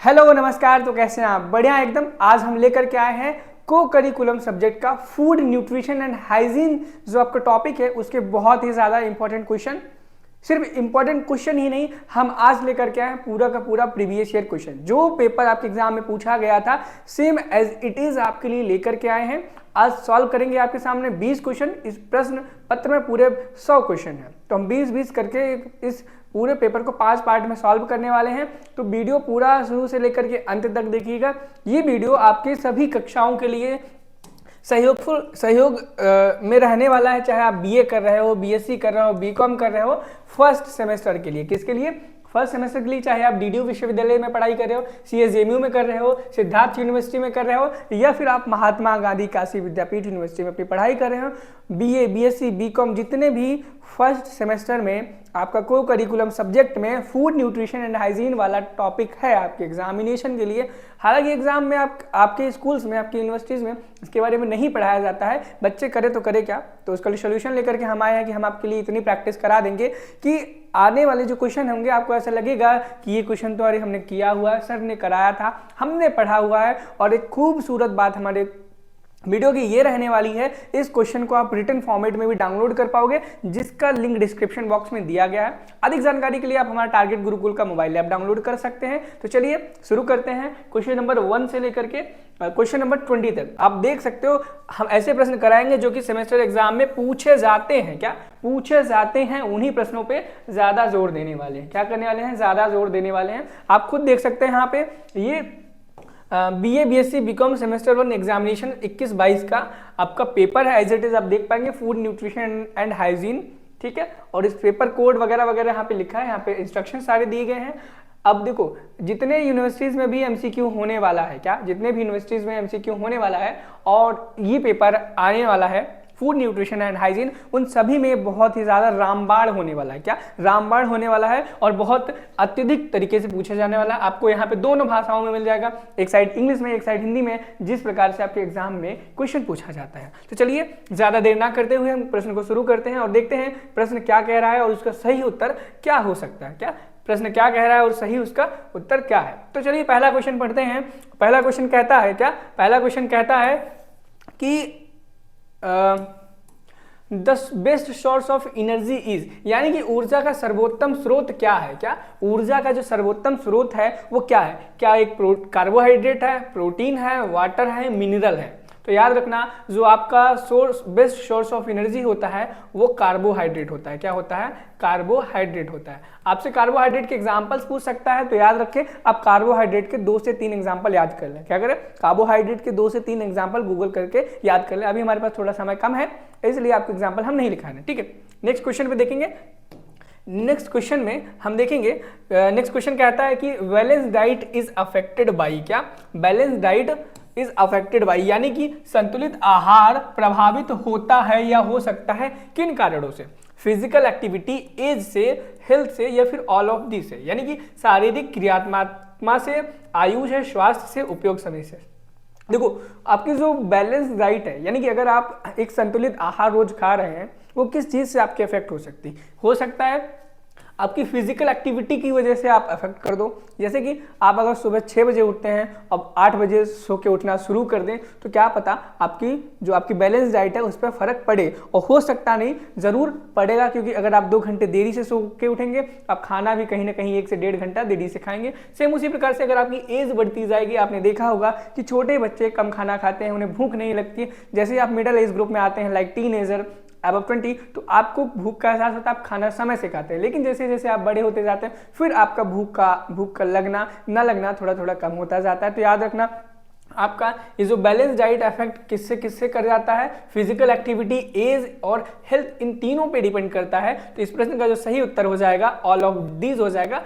Hello नमस्कार। तो कैसे हैं आप? बढ़िया एकदम। आज हम लेकर के आए हैं को करिकुलम सब्जेक्ट का फूड न्यूट्रिशन एंड हाइजीन जो आपका टॉपिक है उसके बहुत ही ज़्यादा इंपॉर्टेंट क्वेश्चन। सिर्फ इंपॉर्टेंट क्वेश्चन ही नहीं, हम आज लेकर के आए हैं पूरा का पूरा प्रीवियस ईयर क्वेश्चन जो पेपर आपके एग्जाम में पूछा गया था, सेम एज इट इज आपके लिए लेकर के आए हैं। आज सॉल्व करेंगे आपके सामने 20 क्वेश्चन। इस प्रश्न पत्र में पूरे 100 क्वेश्चन है, तो हम 20-20 करके इस पूरे पेपर को 5 पार्ट में सॉल्व करने वाले हैं। तो वीडियो पूरा शुरू से लेकर के अंत तक देखिएगा। ये वीडियो आपके सभी कक्षाओं के लिए सहयोग में रहने वाला है, चाहे आप बीए कर रहे हो, बीएससी कर रहे हो, बीकॉम कर रहे हो, फर्स्ट सेमेस्टर के लिए। किसके लिए? फर्स्ट सेमेस्टर के लिए। चाहे आप डीडीयू विश्वविद्यालय में पढ़ाई कर रहे हो, सीएसजेएमयू में कर रहे हो, सिद्धार्थ यूनिवर्सिटी में कर रहे हो, या फिर आप महात्मा गांधी काशी विद्यापीठ यूनिवर्सिटी में अपनी पढ़ाई कर रहे हो, बीए, बीएससी, बीकॉम, जितने भी फर्स्ट सेमेस्टर में आपका को करिकुलम सब्जेक्ट में फूड न्यूट्रिशन एंड हाइजीन वाला टॉपिक है आपके एग्जामिनेशन के लिए। हालांकि एग्जाम में आपके स्कूल्स में, आपकी यूनिवर्सिटीज़ में इसके बारे में नहीं पढ़ाया जाता है। बच्चे करे तो करे क्या, तो उसका सोल्यूशन लेकर के हम आए हैं कि हम आपके लिए इतनी प्रैक्टिस करा देंगे कि आने वाले जो क्वेश्चन होंगे आपको ऐसा लगेगा कि ये क्वेश्चन तो अरे हमने किया हुआ है, सर ने कराया था, हमने पढ़ा हुआ है। और एक खूबसूरत बात हमारे वीडियो की ये रहने वाली है, इस क्वेश्चन को आप रिटन फॉर्मेट में भी डाउनलोड कर पाओगे, जिसका लिंक डिस्क्रिप्शन बॉक्स में दिया गया है। अधिक जानकारी के लिए आप हमारा टारगेट गुरुकुल का मोबाइल ऐप डाउनलोड कर सकते हैं। तो चलिए शुरू करते हैं क्वेश्चन नंबर 1 से लेकर के क्वेश्चन नंबर 20 तक। आप देख सकते हो हम ऐसे प्रश्न कराएंगे जो कि सेमेस्टर एग्जाम में पूछे जाते हैं। क्या पूछे जाते हैं? उन्हीं प्रश्नों पे ज्यादा जोर देने वाले हैं। क्या करने वाले हैं? ज्यादा जोर देने वाले हैं। आप खुद देख सकते हैं यहाँ पे ये BA, BSc, BCom semester 1 examination 21-22 का आपका पेपर है। एज इट इज आप देख पाएंगे फूड न्यूट्रिशन एंड हाइजीन, ठीक है। और इस पेपर कोड वगैरह वगैरह यहाँ पे लिखा है, यहाँ पे इंस्ट्रक्शन सारे दिए गए हैं। अब देखो, जितने यूनिवर्सिटीज में भी एमसीक्यू होने वाला है, क्या जितने भी यूनिवर्सिटीज में एमसीक्यू होने वाला है और ये पेपर आने वाला है फूड न्यूट्रिशन एंड हाइजीन, उन सभी में बहुत ही ज्यादा रामबाण होने वाला है। क्या रामबाण होने वाला है और बहुत अत्यधिक तरीके से पूछा जाने वाला है। आपको यहाँ पे दोनों भाषाओं में मिल जाएगा, एक साइड इंग्लिश में, एक साइड हिंदी में, जिस प्रकार से आपके एग्जाम में क्वेश्चन पूछा जाता है। तो चलिए ज्यादा देर ना करते हुए हम प्रश्न को शुरू करते हैं और देखते हैं प्रश्न क्या कह रहा है और उसका सही उत्तर क्या हो सकता है। क्या प्रश्न क्या कह रहा है और सही उसका उत्तर क्या है। तो चलिए पहला क्वेश्चन पढ़ते हैं। पहला क्वेश्चन कहता है क्या? पहला क्वेश्चन कहता है कि the best source of energy is, यानी कि ऊर्जा का सर्वोत्तम स्रोत क्या है। क्या ऊर्जा का जो सर्वोत्तम स्रोत है वो क्या है? क्या एक कार्बोहाइड्रेट है, प्रोटीन है, वाटर है, मिनरल है? तो याद रखना, जो आपका बेस्ट सोर्स ऑफ एनर्जी होता है वो कार्बोहाइड्रेट होता है। क्या होता है? कार्बोहाइड्रेट होता है। आपसे कार्बोहाइड्रेट के एग्जांपल्स पूछ सकता है, तो याद रखें आप कार्बोहाइड्रेट के 2 से 3 एग्जांपल याद कर लें। क्या करें? कार्बोहाइड्रेट के 2 से 3 एग्जांपल गूगल करके याद कर लें। अभी हमारे पास थोड़ा समय कम है, इसलिए आपको एग्जाम्पल हम नहीं लिखा है, ठीक है। नेक्स्ट क्वेश्चन पे देखेंगे। नेक्स्ट क्वेश्चन में हम देखेंगे, नेक्स्ट क्वेश्चन कहता है कि balance diet is affected by. क्या balance diet is affected by, यानी कि संतुलित आहार प्रभावित होता है या हो सकता है किन कारणों से? फिजिकल एक्टिविटी, एज से, हेल्थ से, या फिर ऑल ऑफ दी से, यानी कि शारीरिक क्रियात्मकता से, आयु है, स्वास्थ्य से, उपयोग समय से। देखो, आपकी जो बैलेंस डाइट है, यानी कि अगर आप एक संतुलित आहार रोज खा रहे हैं, वो किस चीज से आपके इफेक्ट हो सकता है आपकी फिजिकल एक्टिविटी की वजह से आप अफेक्ट कर दो। जैसे कि आप अगर सुबह 6 बजे उठते हैं और 8 बजे सो के उठना शुरू कर दें, तो क्या पता आपकी बैलेंस डाइट है उस पर फर्क पड़े। और हो सकता नहीं, जरूर पड़ेगा, क्योंकि अगर आप 2 घंटे देरी से सो के उठेंगे, आप खाना भी कहीं ना कहीं 1 से 1.5 घंटा देरी से खाएंगे। सेम उसी प्रकार से अगर आपकी एज बढ़ती जाएगी, आपने देखा होगा कि छोटे बच्चे कम खाना खाते हैं, उन्हें भूख नहीं लगती। जैसे आप मिडिल एज ग्रुप में आते हैं, लाइक टीनेजर, अब 20, तो आपको भूख का एहसास होता है, आप खाना समय से खाते हैं। लेकिन जैसे जैसे आप बड़े होते जाते हैं, फिर आपका भूख का लगना न लगना थोड़ा थोड़ा कम होता जाता है। तो याद रखना, आपका ये जो बैलेंस डाइट इफेक्ट किससे किससे कर जाता है? फिजिकल एक्टिविटी, एज और हेल्थ, इन तीनों पे डिपेंड करता है। तो इस प्रश्न का जो सही उत्तर हो जाएगा ऑल ऑफ दीज हो जाएगा,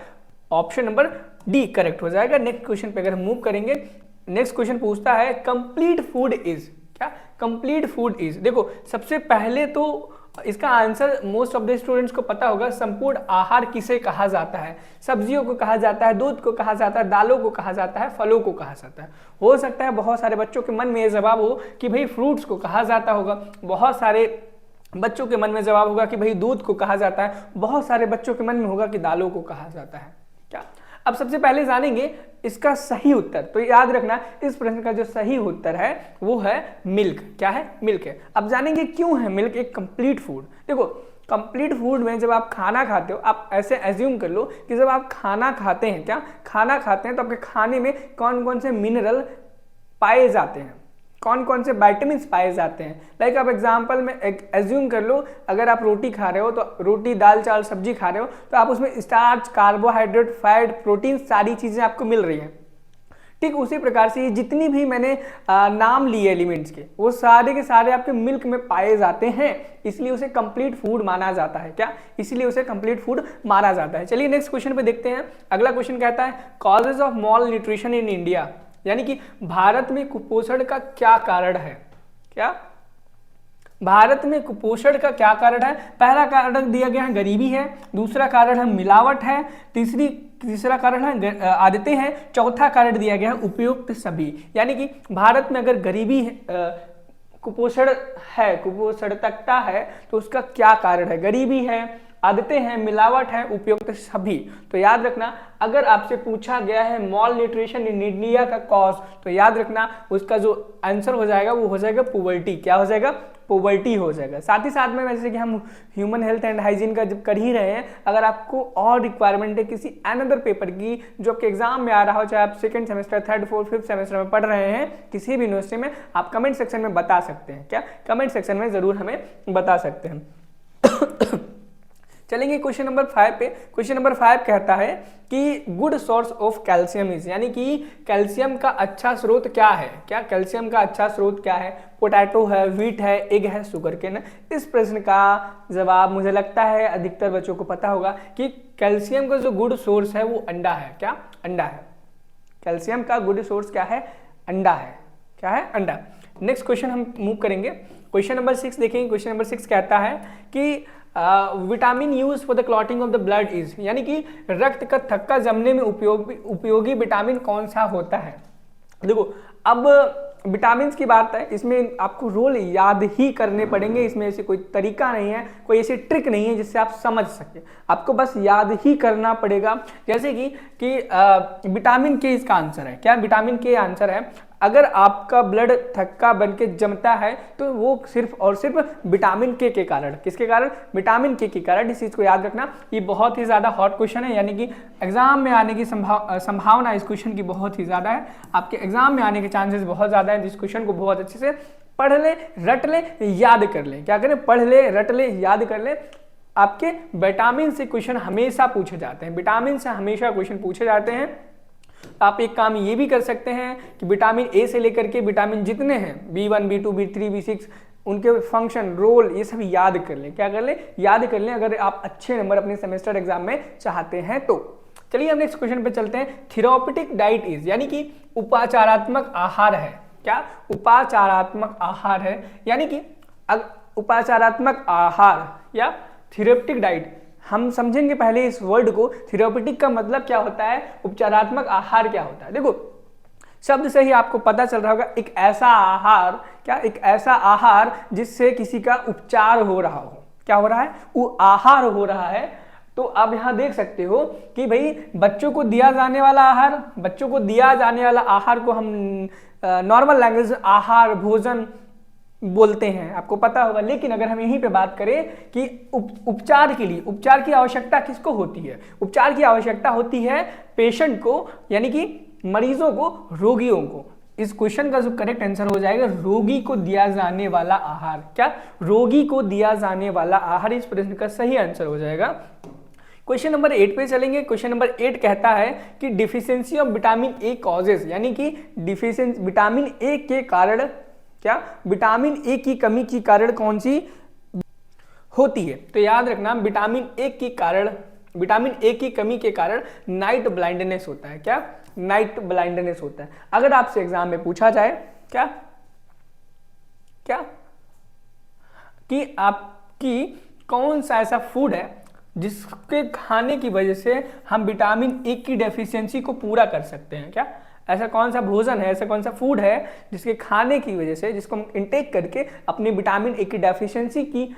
ऑप्शन नंबर डी करेक्ट हो जाएगा। नेक्स्ट क्वेश्चन पे अगर हम मूव करेंगे, नेक्स्ट क्वेश्चन पूछता है कंप्लीट फूड इज। क्या कंप्लीट फूड इज? देखो, सबसे पहले तो इसका answer most of the students को पता होगा। संपूर्ण आहार किसे कहा जाता है? सब्जियों को कहा जाता है, दूध को कहा जाता है, दालों को कहा जाता है, फलों को कहा जाता है। हो सकता है बहुत सारे बच्चों के मन में ये जवाब हो कि भाई फ्रूट्स को कहा जाता होगा, बहुत सारे बच्चों के मन में जवाब होगा कि भाई दूध को कहा जाता है, बहुत सारे बच्चों के मन में होगा कि दालों को कहा जाता है। क्या अब सबसे पहले जानेंगे इसका सही उत्तर, तो याद रखना इस प्रश्न का जो सही उत्तर है वो है मिल्क। क्या है? मिल्क है। अब जानेंगे क्यों है मिल्क एक कंप्लीट फूड। देखो कंप्लीट फूड में जब आप खाना खाते हो, आप ऐसे एज्यूम कर लो कि जब आप खाना खाते हैं, क्या खाना खाते हैं, तो आपके खाने में कौन कौन से मिनरल पाए जाते हैं, कौन कौन से विटामिन पाए जाते हैं। लाइक आप एग्जांपल में एज्यूम कर लो, अगर आप रोटी खा रहे हो तो रोटी दाल चावल सब्जी खा रहे हो तो आप उसमें स्टार्च, कार्बोहाइड्रेट, फैट, प्रोटीन सारी चीज़ें आपको मिल रही हैं। ठीक उसी प्रकार से ये जितनी भी मैंने नाम लिए एलिमेंट्स के, वो सारे के सारे आपके मिल्क में पाए जाते हैं, इसलिए उसे कंप्लीट फूड माना जाता है। क्या? इसलिए उसे कंप्लीट फूड माना जाता है। चलिए नेक्स्ट क्वेश्चन पे देखते हैं। अगला क्वेश्चन कहता है causes of mall nutrition in India, यानी कि भारत में कुपोषण का क्या कारण है। क्या भारत में कुपोषण का क्या कारण है? पहला कारण दिया गया है गरीबी है, दूसरा कारण है मिलावट है, तीसरा कारण है आदतें हैं, चौथा कारण दिया गया है उपयुक्त सभी। यानी कि भारत में अगर गरीबी कुपोषण है, कुपोषणता है, तो उसका क्या कारण है? गरीबी है, आदतें हैं, मिलावट है, उपयुक्त सभी। तो याद रखना अगर आपसे पूछा गया है मॉल न्यूट्रिशन इन इंडिया का कॉज, तो याद रखना उसका जो आंसर हो जाएगा वो हो जाएगा पॉवर्टी। क्या हो जाएगा? पॉवर्टी हो जाएगा। साथ ही साथ में जैसे कि हम ह्यूमन हेल्थ एंड हाइजीन का जब कर ही रहे हैं, अगर आपको और रिक्वायरमेंट है किसी अनदर पेपर की जो आपके एग्जाम में आ रहा हो, चाहे आप second semester, third, fourth, fifth semester में पढ़ रहे हैं किसी भी यूनिवर्सिटी में, आप कमेंट सेक्शन में बता सकते हैं। क्या? कमेंट सेक्शन में जरूर हमें बता सकते हैं। चलेंगे क्वेश्चन नंबर 5 पे। क्वेश्चन नंबर 5 कहता है कि good source of calcium is, यानी कि कैल्शियम का अच्छा स्रोत क्या है। क्या कैल्शियम का अच्छा स्रोत क्या है? पोटैटो है, व्हीट है, एग है, शुगर केन है। इस प्रश्न का जवाब मुझे लगता है अधिकतर बच्चों को पता होगा कि कैल्शियम का जो गुड सोर्स है वो अंडा है। क्या? अंडा है। कैल्शियम का गुड सोर्स क्या है? अंडा है। क्या है? अंडा। नेक्स्ट क्वेश्चन हम मूव करेंगे। क्वेश्चन नंबर 6 देखेंगे। क्वेश्चन नंबर 6 कहता है कि vitamin use for the clotting of the blood is, यानी कि रक्त का थक्का जमने में उपयोगी विटामिन कौन सा होता है। देखो अब विटामिन की बात है, इसमें आपको रोल याद ही करने पड़ेंगे, इसमें ऐसे कोई तरीका नहीं है, कोई ऐसी ट्रिक नहीं है जिससे आप समझ सके, आपको बस याद ही करना पड़ेगा। जैसे कि विटामिन के इसका आंसर है। क्या? विटामिन के आंसर है। अगर आपका ब्लड थक्का बनके जमता है तो वो सिर्फ और सिर्फ विटामिन के कारण। किसके कारण? विटामिन के कारण। इस चीज को याद रखना, ये बहुत ही ज्यादा हॉट क्वेश्चन है, यानी कि एग्जाम में आने की संभावना इस क्वेश्चन की बहुत ही ज्यादा है। आपके एग्जाम में आने के चांसेस बहुत ज्यादा है। इस क्वेश्चन को बहुत अच्छे से पढ़ ले, रट ले, याद कर ले। क्या करें? पढ़ ले, रट ले, याद कर ले। आपके विटामिन से क्वेश्चन हमेशा पूछे जाते हैं, विटामिन से हमेशा क्वेश्चन पूछे जाते हैं। आप एक काम ये भी कर सकते हैं कि विटामिन ए से लेकर के विटामिन जितने हैं B1, B2, B3, B6, उनके फंक्शन, रोल, ये सब याद कर लें। क्या कर लें? याद कर लें, अगर आप अच्छे नंबर अपने सेमेस्टर एग्जाम में चाहते हैं तो। चलिए हम नेक्स्ट क्वेश्चन पे चलते हैं। थेराप्यूटिक डाइट इज, यानी कि उपचारात्मक आहार है। क्या? उपचारात्मक आहार है, यानी कि उपचारात्मक आहार या थेराप्यूटिक डाइट। हम समझेंगे पहले इस वर्ड को। थेराप्यूटिक का मतलब क्या होता है, उपचारात्मक आहार क्या होता है। देखो शब्द से ही आपको पता चल रहा होगा, एक ऐसा आहार। क्या? एक ऐसा आहार जिससे किसी का उपचार हो रहा हो। क्या हो रहा है? वो आहार हो रहा है। तो आप यहां देख सकते हो कि भाई बच्चों को दिया जाने वाला आहार, बच्चों को दिया जाने वाला आहार को हम नॉर्मल लैंग्वेज आहार, भोजन बोलते हैं, आपको पता होगा। लेकिन अगर हम यहीं पे बात करें कि उपचार के लिए, उपचार की आवश्यकता किसको होती है? उपचार की आवश्यकता होती है पेशेंट को, यानी कि मरीजों को, रोगियों को। इस क्वेश्चन का जो करेक्ट आंसर हो जाएगा रोगी को दिया जाने वाला आहार। क्या? रोगी को दिया जाने वाला आहार इस प्रश्न का सही आंसर हो जाएगा। क्वेश्चन नंबर 8 पे चलेंगे। क्वेश्चन नंबर 8 कहता है कि deficiency of vitamin A causes, यानी कि डिफिशियंसी विटामिन ए के कारण, क्या विटामिन ए की कमी के कारण कौन सी होती है? तो याद रखना विटामिन ए के कारण, विटामिन ए की कमी के कारण नाइट ब्लाइंडनेस होता है। क्या? नाइट ब्लाइंडनेस होता है। अगर आपसे एग्जाम में पूछा जाए क्या क्या कि आपकी कौन सा ऐसा फूड है जिसके खाने की वजह से हम विटामिन ए की डेफिशिएंसी को पूरा कर सकते हैं। क्या ऐसा कौन सा भोजन है, ऐसा कौन सा फूड है जिसके खाने की वजह से, जिसको हम इंटेक करके अपनी विटामिन ए की डेफिशिएंसी की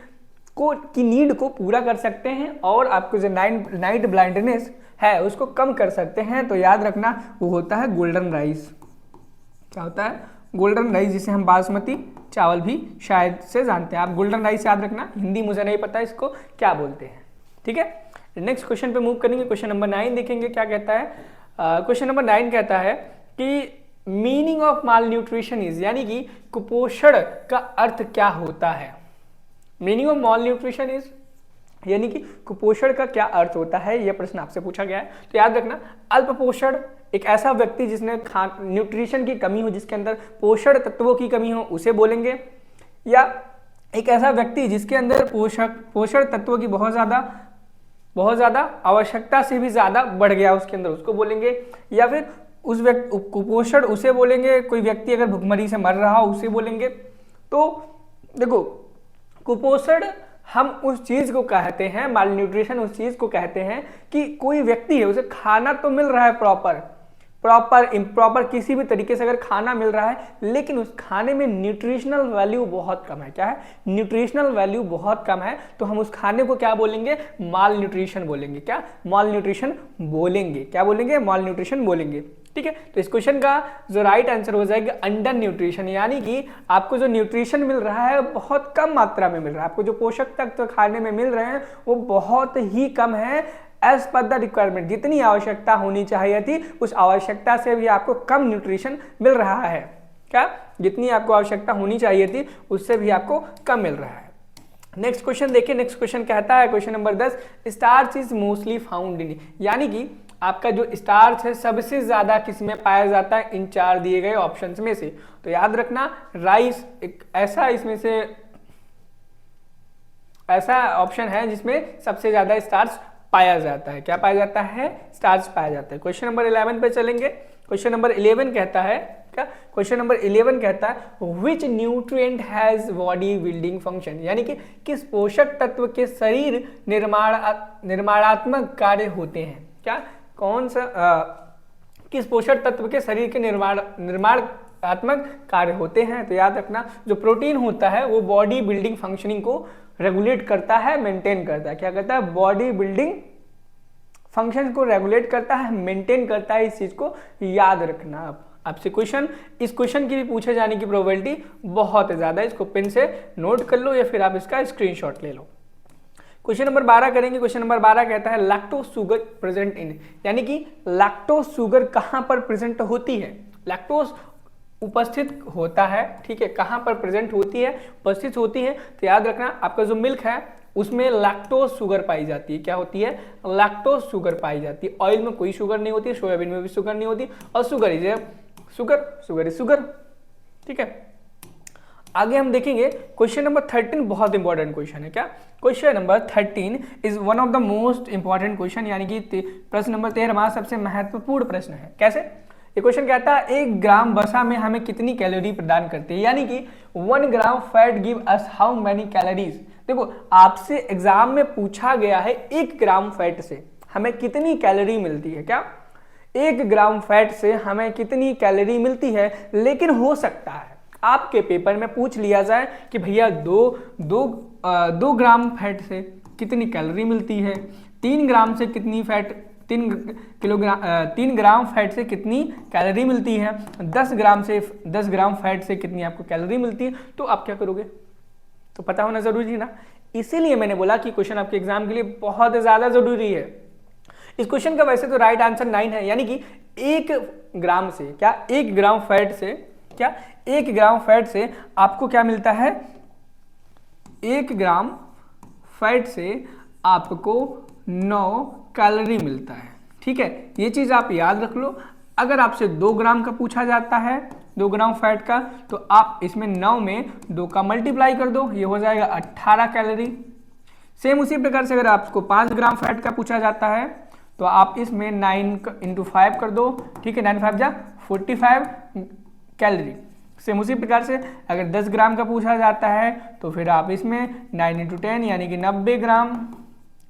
नीड को पूरा कर सकते हैं और आपको जो नाइट ब्लाइंडनेस है उसको कम कर सकते हैं, तो याद रखना वो होता है गोल्डन राइस। क्या होता है? गोल्डन राइस, जिसे हम बासमती चावल भी शायद से जानते हैं। आप गोल्डन राइस याद रखना, हिंदी मुझे नहीं पता इसको क्या बोलते हैं। ठीक है, नेक्स्ट क्वेश्चन पे मूव करेंगे। क्वेश्चन नंबर 9 देखेंगे क्या कहता है। क्वेश्चन नंबर 9 कहता है कि meaning of mall nutrition is, यानी कि कुपोषण का अर्थ क्या होता है। Meaning of mall nutrition is यानी कि कुपोषण का क्या अर्थ होता है, यह प्रश्न आपसे पूछा गया है। तो याद रखना, अल्प पोषण एक ऐसा व्यक्ति जिसने न्यूट्रिशन की कमी हो, जिसके अंदर पोषण तत्वों की कमी हो, उसे बोलेंगे। या एक ऐसा व्यक्ति जिसके अंदर पोषण तत्वों की बहुत ज़्यादा आवश्यकता से भी ज़्यादा बढ़ गया उसके अंदर, उसको बोलेंगे। या फिर उस व्यक्ति कुपोषण उसे बोलेंगे। कोई व्यक्ति अगर भुखमरी से मर रहा हो उसे बोलेंगे। तो देखो, कुपोषण हम उस चीज को कहते हैं, माल न्यूट्रिशन उस चीज को कहते हैं कि कोई व्यक्ति है उसे खाना तो मिल रहा है प्रॉपर इम्प्रॉपर किसी भी तरीके से अगर खाना मिल रहा है, लेकिन उस खाने में न्यूट्रिशनल वैल्यू बहुत कम है। क्या है? न्यूट्रिशनल वैल्यू बहुत कम है, तो हम उस खाने को क्या बोलेंगे? माल न्यूट्रिशन बोलेंगे। क्या? माल न्यूट्रिशन बोलेंगे। क्या बोलेंगे? माल न्यूट्रिशन बोलेंगे। ठीक है, तो इस क्वेश्चन का जो राइट आंसर हो जाएगा अंडर न्यूट्रिशन, यानी कि आपको जो न्यूट्रिशन मिल रहा है बहुत कम मात्रा में मिल रहा है। आपको जो पोषक तत्व खाने में मिल रहे हैं वो बहुत ही कम है, एज पर द रिक्वायरमेंट। जितनी आवश्यकता होनी चाहिए थी उस आवश्यकता से भी आपको कम न्यूट्रिशन मिल रहा है। क्या? जितनी आपको आवश्यकता होनी चाहिए थी उससे भी आपको कम मिल रहा है। नेक्स्ट क्वेश्चन देखिए। नेक्स्ट क्वेश्चन कहता है, question number 10, starch is mostly found in, यानी कि आपका जो स्टार्च है सबसे ज्यादा किस में पाया जाता है? इन 4 दिए गए ऑप्शंस में से। तो याद रखना, राइस एक ऐसा इसमें से ऐसा ऑप्शन है जिसमें सबसे ज्यादा स्टार्च पाया जाता है। क्या पाया जाता है? स्टार्च पाया जाता है। क्वेश्चन नंबर 11 पे चलेंगे। क्वेश्चन नंबर 11 कहता है क्या? क्वेश्चन नंबर 11 कहता है विच nutrient has body building function, यानी कि किस पोषक तत्व के शरीर निर्माणात्मक कार्य होते हैं। क्या? कौन सा किस पोषक तत्व के शरीर के निर्माणात्मक कार्य होते हैं? तो याद रखना, जो प्रोटीन होता है वो बॉडी बिल्डिंग फंक्शनिंग को रेगुलेट करता है, मेंटेन करता है। क्या करता है? बॉडी बिल्डिंग फंक्शन को रेगुलेट करता है, मेंटेन करता है। इस चीज को याद रखना। आपसे क्वेश्चन, इस क्वेश्चन की भी पूछे जाने की प्रोबेबिलिटी बहुत ज्यादा है। इसको पेन से नोट कर लो या फिर आप इसका स्क्रीनशॉट ले लो। क्वेश्चन नंबर 12 करेंगे। क्वेश्चन नंबर 12 कहता है लैक्टोज शुगर प्रेजेंट इन, यानी कि लैक्टोज शुगर कहां पर प्रेजेंट होती है? लैक्टोज उपस्थित होता है। ठीक है, कहां पर प्रेजेंट होती है? उपस्थित होती है। तो याद रखना, आपका जो मिल्क है उसमें लैक्टोज शुगर पाई जाती है। क्या होती है? लैक्टोज शुगर पाई जाती है। ऑयल में कोई शुगर नहीं होती, सोयाबीन में भी शुगर नहीं होती, और शुगर इज शुगर। ठीक है, आगे हम देखेंगे। क्वेश्चन नंबर 13 बहुत इंपॉर्टेंट क्वेश्चन है। क्या? Question number 13 is one of the most important question, यानी कि प्रश्न नंबर 13 सबसे महत्वपूर्ण प्रश्न है। कैसे? ये क्वेश्चन कहता है 1 ग्राम वसा में हमें कितनी कैलोरी प्रदान करते हैं, यानी कि 1 ग्राम fat give us how many calories. देखो, आपसे एग्जाम में पूछा गया है 1 ग्राम फैट से हमें कितनी कैलोरी मिलती है। क्या? 1 ग्राम फैट से हमें कितनी कैलोरी मिलती है, लेकिन हो सकता है आपके पेपर में पूछ लिया जाए कि भैया 2 ग्राम फैट से कितनी कैलोरी मिलती है, 3 ग्राम से कितनी फैट 3 ग्राम फैट से कितनी कैलोरी मिलती है, 10 ग्राम फैट से कितनी आपको कैलोरी मिलती है। तो आप क्या करोगे? तो पता होना जरूरी है ना। इसीलिए मैंने बोला कि क्वेश्चन आपके एग्जाम के लिए बहुत ज्यादा जरूरी है। इस क्वेश्चन का वैसे तो राइट आंसर 9 है, यानी कि 1 ग्राम से क्या 1 ग्राम फैट से क्या 1 ग्राम फैट से आपको क्या मिलता है? 1 ग्राम फैट से आपको 9 कैलोरी मिलता है। ठीक है, ये चीज आप याद रख लो। अगर आपसे 2 ग्राम का पूछा जाता है, 2 ग्राम फैट का, तो आप इसमें 9 में 2 का मल्टीप्लाई कर दो, ये हो जाएगा 18 कैलोरी। सेम उसी प्रकार से अगर आपको 5 ग्राम फैट का पूछा जाता है तो आप इसमें 9 × 5 कर दो। ठीक है, 9 × 5 = 45 कैलोरी। सेम उसी प्रकार से अगर 10 ग्राम का पूछा जाता है तो फिर आप इसमें 9 × 10 यानी कि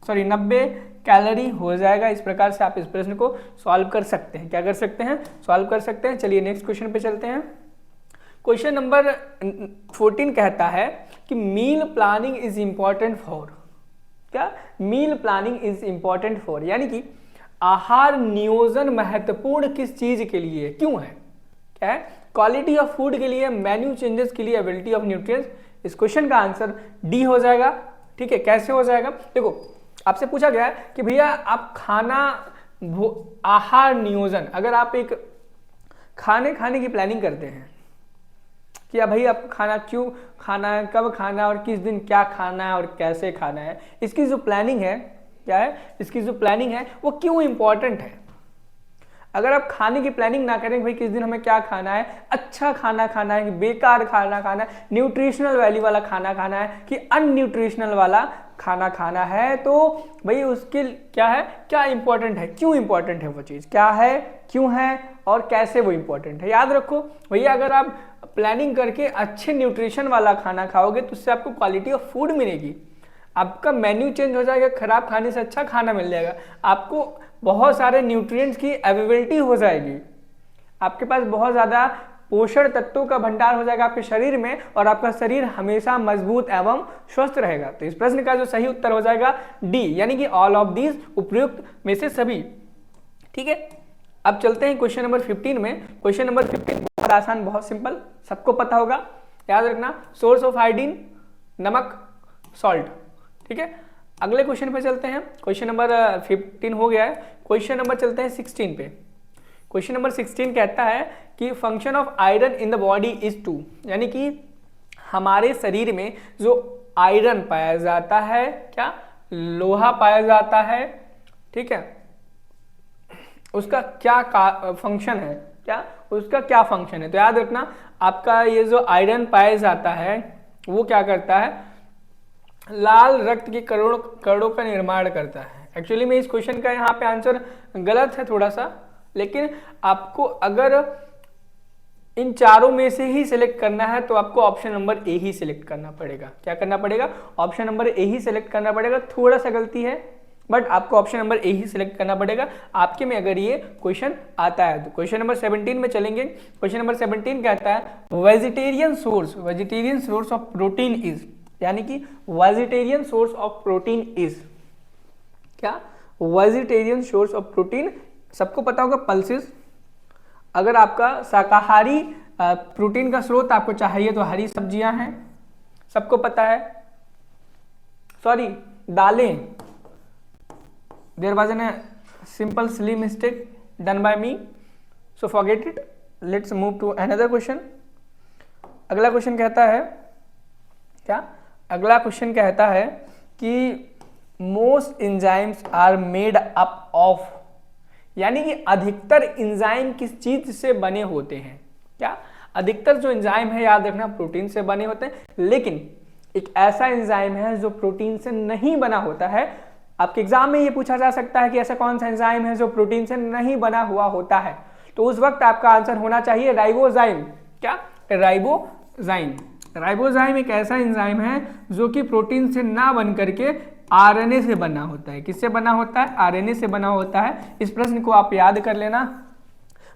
90 कैलोरी हो जाएगा। इस प्रकार से आप इस प्रश्न को सॉल्व कर सकते हैं। क्या कर सकते हैं? सॉल्व कर सकते हैं। चलिए नेक्स्ट क्वेश्चन पे चलते हैं। क्वेश्चन नंबर 14 कहता है कि meal planning is important for. क्या? Meal planning is important for, यानी कि आहार नियोजन महत्वपूर्ण किस चीज के लिए, क्यों है? क्या है? क्वालिटी ऑफ फूड के लिए, मेन्यू चेंजेस के लिए, अवेलेबिलिटी ऑफ न्यूट्रिएंट्स। इस क्वेश्चन का आंसर डी हो जाएगा। ठीक है, कैसे हो जाएगा? देखो, आपसे पूछा गया है कि भैया आप खाना आहार नियोजन, अगर आप एक खाने की प्लानिंग करते हैं कि भाई आपको खाना क्यों खाना है, कब खाना है और किस दिन क्या खाना है और कैसे खाना है, इसकी जो प्लानिंग है, क्या है, इसकी जो प्लानिंग है वो क्यों इंपॉर्टेंट है। अगर आप खाने की प्लानिंग ना करें भाई किस दिन हमें क्या खाना है, अच्छा खाना खाना है कि बेकार खाना खाना है, न्यूट्रिशनल वैल्यू वाला खाना खाना है कि अनन्यूट्रिशनल वाला खाना खाना है, तो भाई उसके क्या है, क्या इंपॉर्टेंट है, क्यों इंपॉर्टेंट है वो चीज़, क्या है, क्यों है और कैसे वो इंपॉर्टेंट है। याद रखो भैया, अगर आप प्लानिंग करके अच्छे न्यूट्रिशन वाला खाना खाओगे तो उससे आपको क्वालिटी ऑफ फूड मिलेगी, आपका मेन्यू चेंज हो जाएगा, खराब खाने से अच्छा खाना मिल जाएगा, आपको बहुत सारे न्यूट्रिएंट्स की अवेलेबिलिटी हो जाएगी, आपके पास बहुत ज़्यादा पोषण तत्वों का भंडार हो जाएगा आपके शरीर में और आपका शरीर हमेशा मजबूत एवं स्वस्थ रहेगा। तो इस प्रश्न का जो सही उत्तर हो जाएगा डी, यानी कि ऑल ऑफ दीज, उपयुक्त में से सभी। ठीक है, अब चलते हैं क्वेश्चन नंबर 15 में। क्वेश्चन नंबर 15 बहुत आसान, बहुत सिंपल, सबको पता होगा, याद रखना, सोर्स ऑफ आयोडीन, नमक, सॉल्ट। ठीक है, अगले क्वेश्चन पे चलते हैं। क्वेश्चन नंबर 15 हो गया है, क्वेश्चन नंबर चलते हैं 16 पे। क्वेश्चन नंबर 16 कहता है कि function of iron in the body is 2, यानी कि हमारे शरीर में जो आयरन पाया जाता है, क्या, लोहा पाया जाता है, ठीक है, उसका क्या फंक्शन है, क्या उसका क्या फंक्शन है। तो याद रखना, आपका ये जो आयरन पाया जाता है वो क्या करता है, लाल रक्त की कणों का निर्माण करता है। एक्चुअली में इस क्वेश्चन का यहाँ पे आंसर गलत है थोड़ा सा, लेकिन आपको अगर इन चारों में से ही सिलेक्ट करना है तो आपको option number A he select करना पड़ेगा। क्या करना पड़ेगा? Option number A he select करना पड़ेगा। थोड़ा सा गलती है बट आपको option number A he select करना पड़ेगा आपके में अगर ये क्वेश्चन आता है तो। क्वेश्चन नंबर 17 में चलेंगे। क्वेश्चन नंबर 17 कहता है vegetarian source of protein is, यानी कि vegetarian source of protein is, क्या, वेजिटेरियन सोर्स ऑफ प्रोटीन सबको पता होगा पल्सेस। अगर आपका शाकाहारी प्रोटीन का स्रोत आपको चाहिए तो हरी सब्जियां हैं, सबको पता है, सॉरी दालें। There was an simple silly mistake done by me, so forget it. Let's move to another question. अगला क्वेश्चन कहता है क्या, अगला क्वेश्चन कहता है कि most enzymes are made up of, यानी कि अधिकतर एंजाइम किस चीज से बने होते हैं। क्या, अधिकतर जो एंजाइम है याद रखना प्रोटीन से बने होते हैं, लेकिन एक ऐसा एंजाइम है जो प्रोटीन से नहीं बना होता है। आपके एग्जाम में ये पूछा जा सकता है कि ऐसा कौन सा एंजाइम है जो प्रोटीन से नहीं बना हुआ होता है, तो उस वक्त आपका आंसर होना चाहिए राइबोजाइम। क्या, राइबोजाइम। राइबोजाइम एक ऐसा एंजाइम है जो कि प्रोटीन से ना बन करके आरएनए से बना होता है। किससे बना होता है? आरएनए से बना होता है। इस प्रश्न को आप याद कर लेना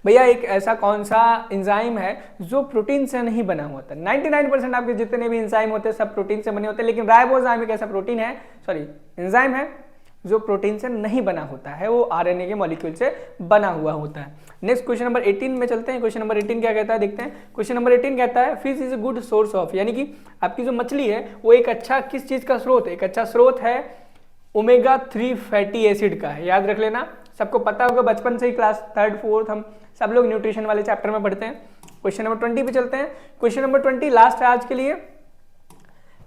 भैया, एक ऐसा कौन सा एंजाइम है जो प्रोटीन से नहीं बना होता। 99% आपके जितने भी एंजाइम होते हैं सब प्रोटीन से बने होते हैं, लेकिन राइबोजाइम एक ऐसा प्रोटीन है, सॉरी एंजाइम है जो प्रोटीन से नहीं बना होता है, वो आरएनए के मॉलिक्यूल से बना हुआ होता है। नेक्स्ट क्वेश्चन नंबर 18 में चलते हैं। क्वेश्चन नंबर 18 क्या कहता है देखते हैं। क्वेश्चन नंबर 18 कहता है fish is a good source of, यानी कि आपकी जो मछली है वो एक अच्छा किस चीज का स्रोत है? एक अच्छा स्रोत है ओमेगा 3 फैटी एसिड का है। याद रख लेना, सबको पता होगा, बचपन से ही क्लास 3rd 4th हम सब लोग न्यूट्रिशन वाले चैप्टर में पढ़ते हैं। क्वेश्चन नंबर 20 पे चलते हैं। क्वेश्चन नंबर 20 लास्ट है आज के लिए।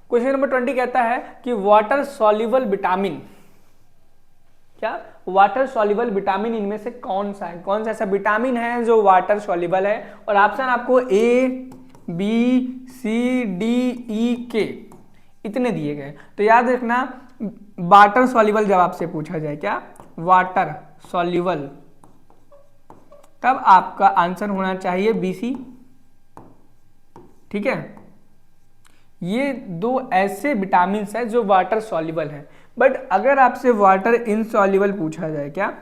क्वेश्चन नंबर 20 कहता है कि वाटर सॉल्युबल विटामिन, क्या, वाटर सॉल्युबल विटामिन इनमें से कौन सा है? कौन सा ऐसा विटामिन है जो वाटर सॉल्युबल है? और ऑप्शन आपको ए, बी, सी, डी, ई, के इतने दिए गए। तो याद रखना वाटर सॉल्युबल जब आपसे पूछा जाए, क्या, वाटर सॉल्युबल, तब आपका आंसर होना चाहिए बीसी। ठीक है, ये दो ऐसे विटामिन हैं जो वाटर सॉल्युबल है। बट अगर आपसे वाटर इनसॉल्युबल पूछा जाए, क्या,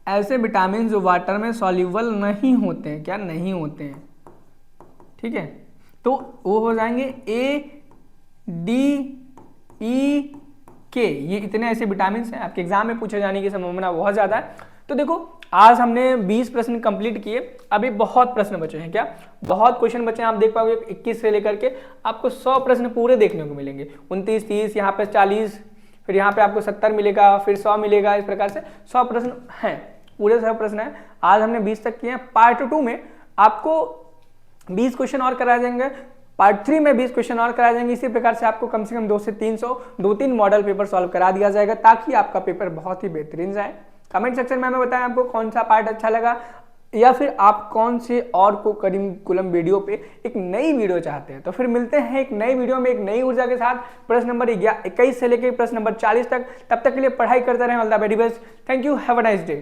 ऐसे विटामिन जो वाटर में सॉल्युबल नहीं होते हैं, क्या, नहीं होते हैं, ठीक है, तो वो हो जाएंगे ए, डी, ई, के, ये इतने ऐसे विटामिन हैं आपके एग्जाम में पूछे जाने की संभावना बहुत ज़्यादा है। तो देखो आज हमने 20 प्रश्न कंप्लीट किए, अभी बहुत प्रश्न बचे हैं। क्या बहुत क्वेश्चन बचे हैं, आप देख पाओगे 21 से लेकर के आपको 100 प्रश्न पूरे देखने को मिलेंगे। 29, 30, यहाँ पे 40, फिर यहाँ पे आपको 70 मिलेगा, फिर 100 मिलेगा। इस प्रकार से 100 प्रश्न हैं, पूरे 100 प्रश्न हैं। आज हमने 20 तक किए हैं। पार्ट 2 में आपको 20 क्वेश्चन और कराए जाएंगे, पार्ट 3 में 20 क्वेश्चन और कराए जाएंगे। इसी प्रकार से आपको कम से कम 2 से 300 2-3 मॉडल पेपर सॉल्व करा दिया जाएगा, ताकि आपका पेपर बहुत ही बेहतरीन जाए। कमेंट सेक्शन में हमें बताएं आपको कौन सा पार्ट अच्छा लगा, या फिर आप कौन से और को करिकुलम वीडियो पे एक नई वीडियो चाहते हैं। तो फिर मिलते हैं एक नई वीडियो में एक नई ऊर्जा के साथ, प्रश्न नंबर 21 से लेकर प्रश्न नंबर 40 तक। तब तक के लिए पढ़ाई करते रहें। All the very best. Thank you. Have a nice day.